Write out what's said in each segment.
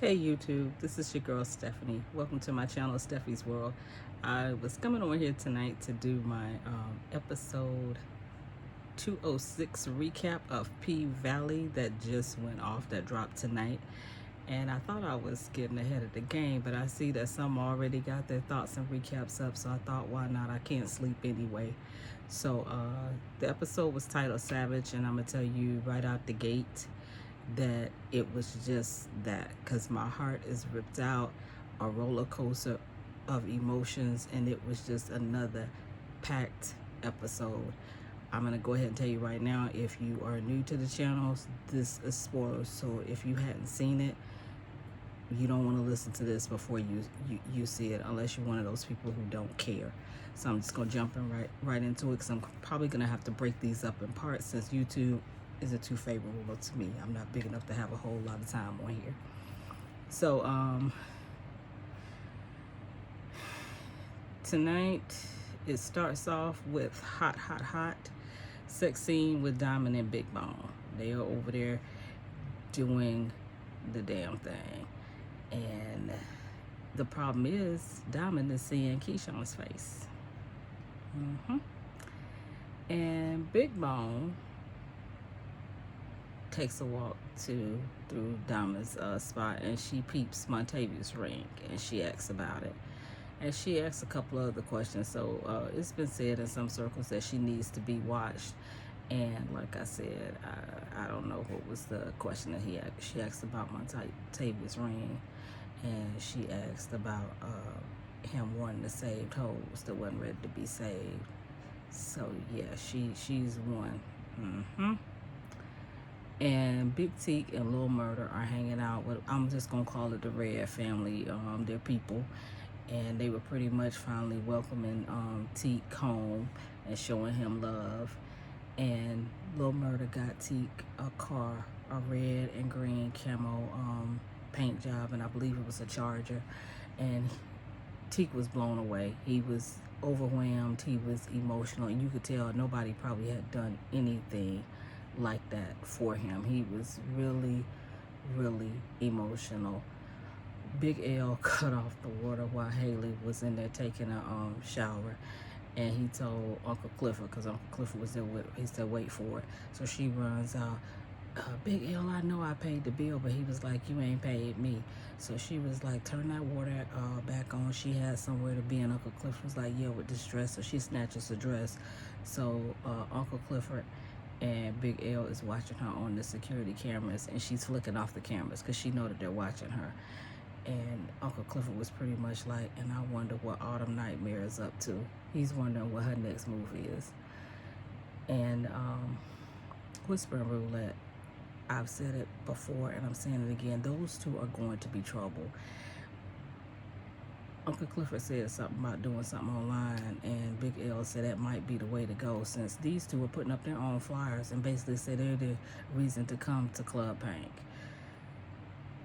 Hey YouTube, this is your girl Stephanie. Welcome to my channel, Steffi's World. I was coming on here tonight to do my episode 206 recap of P-Valley that just went off, that dropped tonight. And I thought I was getting ahead of the game, but I see that some already got their thoughts and recaps up, so I thought, why not? I can't sleep anyway. So the episode was titled Savage, and I'm going to tell you right out the gate that it was just that, because my heart is ripped out, a roller coaster of emotions, and it was just another packed episode. I'm gonna go ahead and tell you right now, if you are new to the channel, this is spoilers, so if you hadn't seen it, you don't want to listen to this before you see it, unless you're one of those people who don't care. So I'm just gonna jump in right into it, because I'm probably gonna have to break these up in parts since YouTube isn't too favorable to me. I'm not big enough to have a whole lot of time on here. So tonight it starts off with hot sex scene with Diamond and Big Bone. They are over there doing the damn thing, and the problem is Diamond is seeing Keyshawn's face. And Big Bone takes a walk through Diamond's spot, and she peeps Montavious ring, and she asks about it, and she asks a couple of other questions. So it's been said in some circles that she needs to be watched, and like I said, I don't know what was the question that she asked about Montavious ring, and she asked about him wanting to save hoes that wasn't ready to be saved. So yeah, she's one. And Big Teak and Lil Murder are hanging out with, I'm just gonna call it the Red family. They're people, and they were pretty much finally welcoming Teak home and showing him love. And Lil Murder got Teak a car, a red and green camo paint job, and I believe it was a Charger. And Teak was blown away. He was overwhelmed. He was emotional, and you could tell nobody probably had done anything like that for him. He was really emotional. Big L cut off the water while Haley was in there taking a shower, and he told Uncle Clifford, because Uncle Clifford was there with, he said wait for it. So she runs out, Big L, I know I paid the bill, but he was like, you ain't paid me. So she was like, turn that water back on. She had somewhere to be, and Uncle Clifford was like, yeah, with this dress. So she snatches the dress. So Uncle Clifford and Big L is watching her on the security cameras, and she's flicking off the cameras because she know that they're watching her. And Uncle Clifford was pretty much like, and I wonder what Autumn Nightmare is up to. He's wondering what her next move is. And Whispering Roulette, I've said it before and I'm saying it again, those two are going to be trouble. Uncle Clifford said something about doing something online, and Big L said that might be the way to go, since these two are putting up their own flyers and basically said they're the reason to come to Club Pink.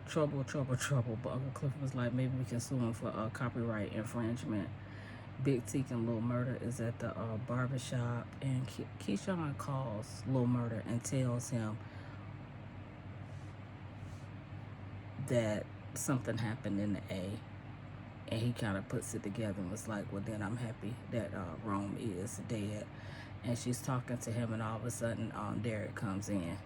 Trouble. But Uncle Clifford was like, maybe we can sue him for copyright infringement. Big Teak and Lil Murder is at the barbershop, and Keyshawn calls Lil Murder and tells him that something happened in the A. And he kind of puts it together and was like, well, then I'm happy that Rome is dead. And she's talking to him, and all of a sudden Derek comes in.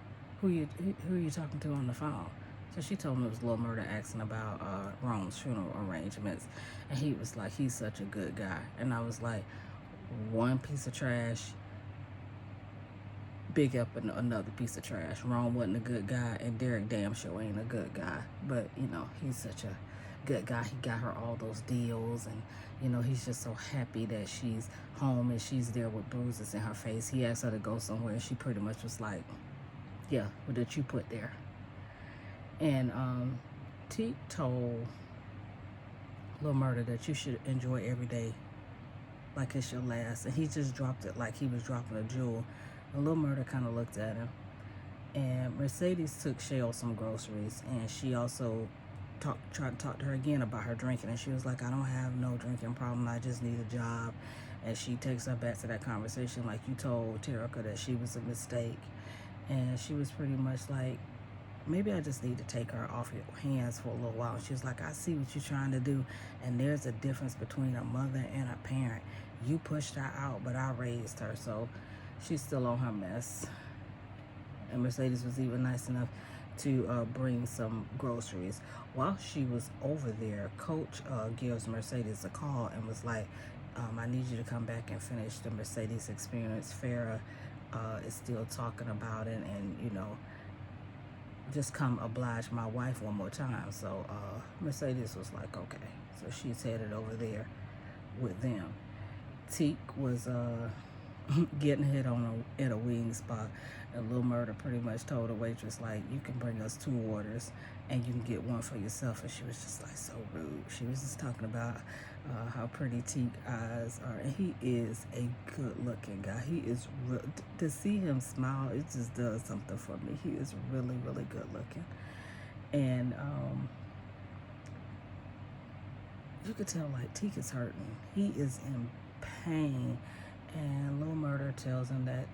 Who are you talking to on the phone? So she told him it was Lil Murder asking about Rome's funeral arrangements. And he was like, he's such a good guy. And I was like, one piece of trash, big up another piece of trash. Rome wasn't a good guy, and Derek damn sure ain't a good guy. But, you know, he's such a good guy. He got her all those deals, and you know, he's just so happy that she's home and she's there with bruises in her face. He asked her to go somewhere, and she pretty much was like, yeah, what did you put there? And Teak told Lil Murder that you should enjoy every day like it's your last, and he just dropped it like he was dropping a jewel. And Lil Murder kind of looked at him, and Mercedes took Shell some groceries, and she also tried to talk to her again about her drinking, and she was like, I don't have no drinking problem, I just need a job. And she takes her back to that conversation, like, you told Terica that she was a mistake, and she was pretty much like, maybe I just need to take her off your hands for a little while. She was like, I see what you're trying to do, and there's a difference between a mother and a parent. You pushed her out, but I raised her, so she's still on her mess. And Mercedes was even nice enough to bring some groceries. While she was over there, Coach gives Mercedes a call and was like, I need you to come back and finish the Mercedes experience. Farrah is still talking about it, and you know, just come oblige my wife one more time. So Mercedes was like, okay. So she's headed over there with them. Teak was getting hit on at a wing spot, and Lil Murda pretty much told the waitress, like, you can bring us 2 orders and you can get one for yourself. And she was just like so rude. She was just talking about how pretty Teak eyes are, and he is a good looking guy. He is to see him smile, it just does something for me. He is really, really good looking, and you could tell like Teak is hurting. He is in pain, and Lil Murda tells him that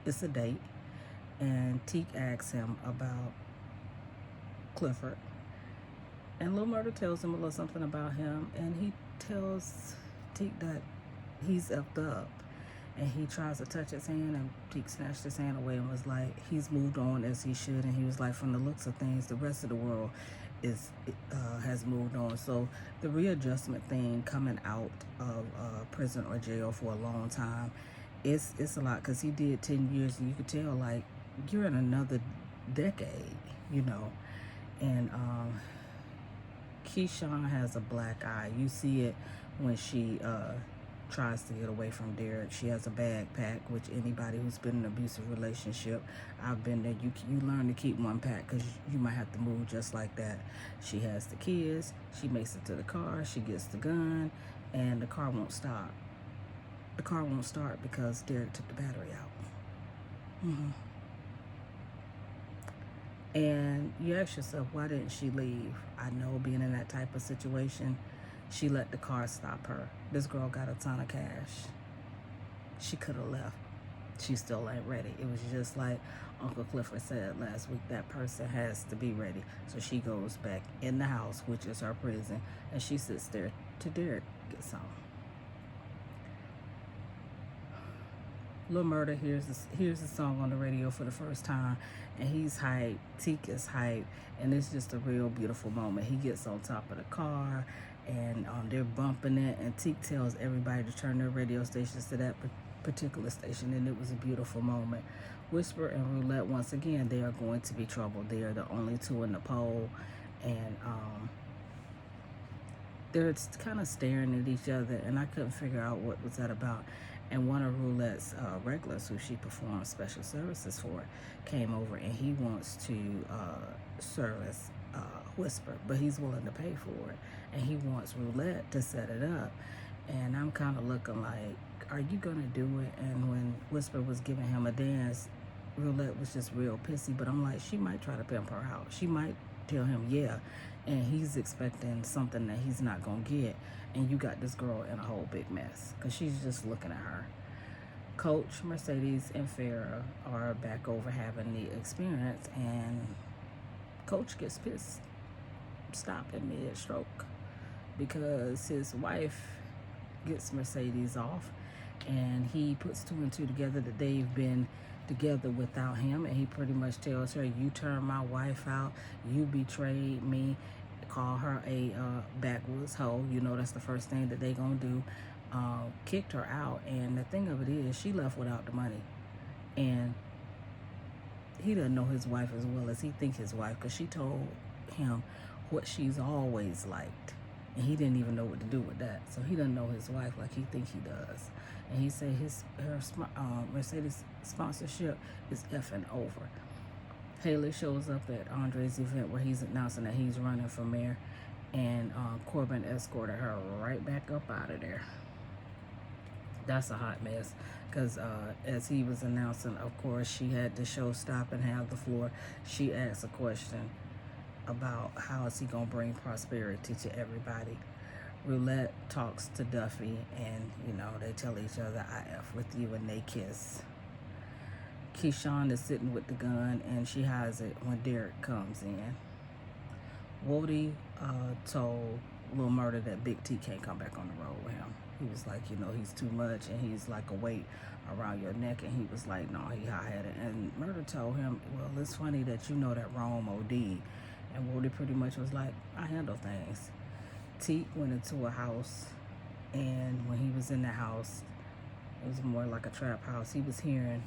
it's a date, and Teak asks him about Clifford, and Lil Murda tells him a little something about him, and he tells Teak that he's effed up, and he tries to touch his hand, and Teak snatched his hand away and was like, he's moved on as he should. And he was like, from the looks of things, the rest of the world has moved on. So the readjustment thing, coming out of prison or jail for a long time, it's a lot, because he did 10 years, and you could tell like you're in another decade, you know. And Keyshawn has a black eye. You see it when she tries to get away from Derek. She has a bag pack, which anybody who's been in an abusive relationship, I've been there, you learn to keep one pack, because you might have to move just like that. She has the kids, she makes it to the car, she gets the gun, and the car won't stop. The car won't start because Derek took the battery out. And you ask yourself, why didn't she leave? I know, being in that type of situation, she let the car stop her. This girl got a ton of cash. She could have left. She still ain't ready. It was just like Uncle Clifford said last week, that person has to be ready. So she goes back in the house, which is her prison, and she sits there till Derek gets home. Lil Murda hears the song on the radio for the first time, and he's hyped. Teak is hyped, and it's just a real beautiful moment. He gets on top of the car, and they're bumping it, and Teak tells everybody to turn their radio stations to that particular station, and it was a beautiful moment. Whisper and Roulette, once again, they are going to be trouble. They are the only 2 in the poll, and they're kind of staring at each other, and I couldn't figure out what was that about. And one of Roulette's regulars, who she performed special services for, came over, and he wants to service Whisper, but he's willing to pay for it, and he wants Roulette to set it up. And I'm kind of looking like, are you gonna do it? And when Whisper was giving him a dance, Roulette was just real pissy, but I'm like, she might try to pimp her out. She might tell him yeah, and he's expecting something that he's not gonna get, and you got this girl in a whole big mess, because she's just looking at her. Coach, Mercedes, and Farrah are back over having the experience, and Coach gets pissed, stopped in mid-stroke, because his wife gets Mercedes off, and he puts 2 and 2 together that they've been together without him, and he pretty much tells her, you turned my wife out, you betrayed me, call her a backwoods hoe. You know, that's the first thing that they gonna do. Kicked her out, and the thing of it is, she left without the money, and he doesn't know his wife as well as he think his wife, because she told him what she's always liked, and he didn't even know what to do with that. So he doesn't know his wife like he thinks he does. And he said her Mercedes sponsorship is effing over. Haley shows up at Andre's event where he's announcing that he's running for mayor, and Corbin escorted her right back up out of there. That's a hot mess, because as he was announcing, of course, she had the show stop and have the floor. She asked a question about how is he gonna bring prosperity to everybody. Roulette talks to Duffy, and you know, they tell each other I F with you, and they kiss. Keyshawn is sitting with the gun, and she has it when Derek comes in. Woody told Lil Murda that Big T can't come back on the road with him. He was like, you know, he's too much, and he's like a weight around your neck. And he was like, no, he hot-headed. And Murda told him, well, it's funny that you know that Rome OD. And Woody pretty much was like, I handle things. Teak went into a house, and when he was in the house, it was more like a trap house. He was hearing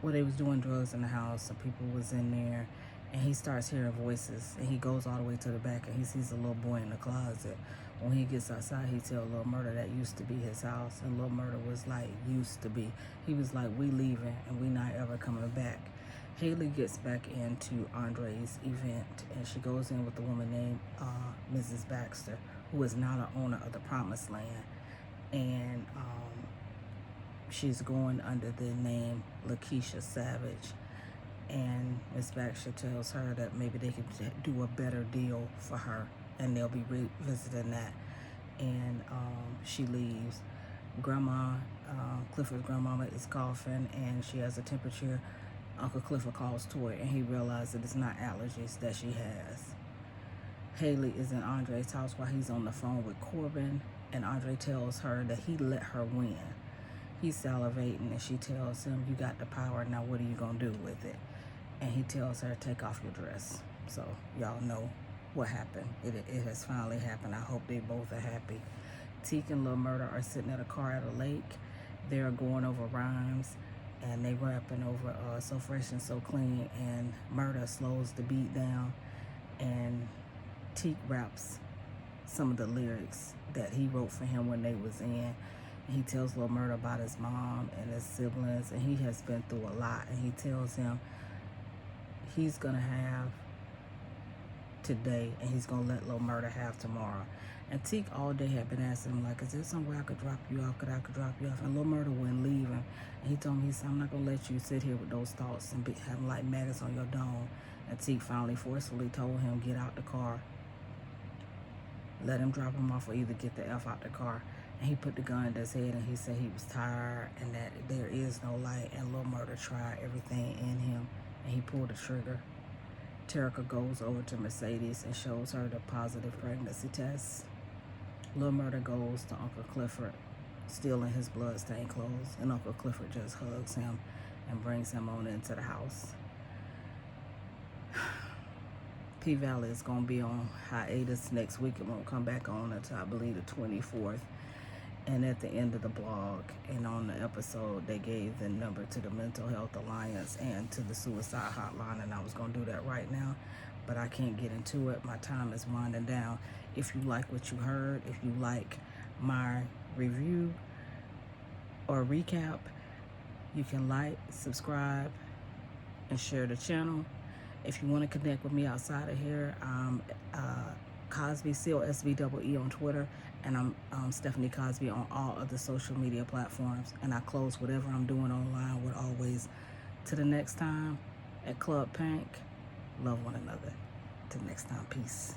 well, they was doing drugs in the house, so people was in there, and he starts hearing voices, and he goes all the way to the back, and he sees a little boy in the closet. When he gets outside, he tells Lil Murda that used to be his house, and Lil Murda was like, used to be. He was like, we leaving, and we not ever coming back. Haley gets back into Andre's event, and she goes in with a woman named Mrs. Baxter, who is now the owner of the Promised Land, and she's going under the name Lakeisha Savage. And Miss Baxter tells her that maybe they could do a better deal for her, and they'll be revisiting that. And she leaves. Grandma, Clifford's grandmama is coughing, and she has a temperature. Uncle Clifford calls Toy, and he realizes that it's not allergies that she has. Haley is in Andre's house while he's on the phone with Corbin, and Andre tells her that he let her win. He's salivating, and she tells him, you got the power, now what are you going to do with it? And he tells her, take off your dress. So y'all know what happened. It has finally happened. I hope they both are happy. Teak and Lil Murda are sitting at a car at a lake. They're going over rhymes, and they rapping over So Fresh and So Clean, and Murda slows the beat down, and Teak raps some of the lyrics that he wrote for him when they was in. He tells Lil Murda about his mom and his siblings, and he has been through a lot. And he tells him he's going to have today, and he's going to let Lil Murda have tomorrow. And Teak all day had been asking him, like, is there somewhere I could drop you off? I could drop you off? And Lil Murda wouldn't leave him. And he told me, he said, I'm not going to let you sit here with those thoughts and have like maggots on your dome. And Teak finally forcefully told him, get out the car. Let him drop him off, or either get the F out the car. And he put the gun to his head, and he said he was tired and that there is no light. And Lil Murda tried everything in him, and he pulled the trigger. Terica goes over to Mercedes and shows her the positive pregnancy test. Lil Murda goes to Uncle Clifford, still in his bloodstained clothes, and Uncle Clifford just hugs him and brings him on into the house. P-Valley is going to be on hiatus next week. It won't come back on until, I believe, the 24th. And at the end of the blog and on the episode, they gave the number to the Mental Health Alliance and to the Suicide Hotline, and I was going to do that right now, but I can't get into it. My time is winding down. If you like what you heard, if you like my review or recap, you can like, subscribe, and share the channel. If you want to connect with me outside of here, I'm Cosby, COSBEE on Twitter, and I'm Stephanie Cosby on all other social media platforms. And I close whatever I'm doing online with always, to the next time at Club Pink, love one another. Till next time, peace.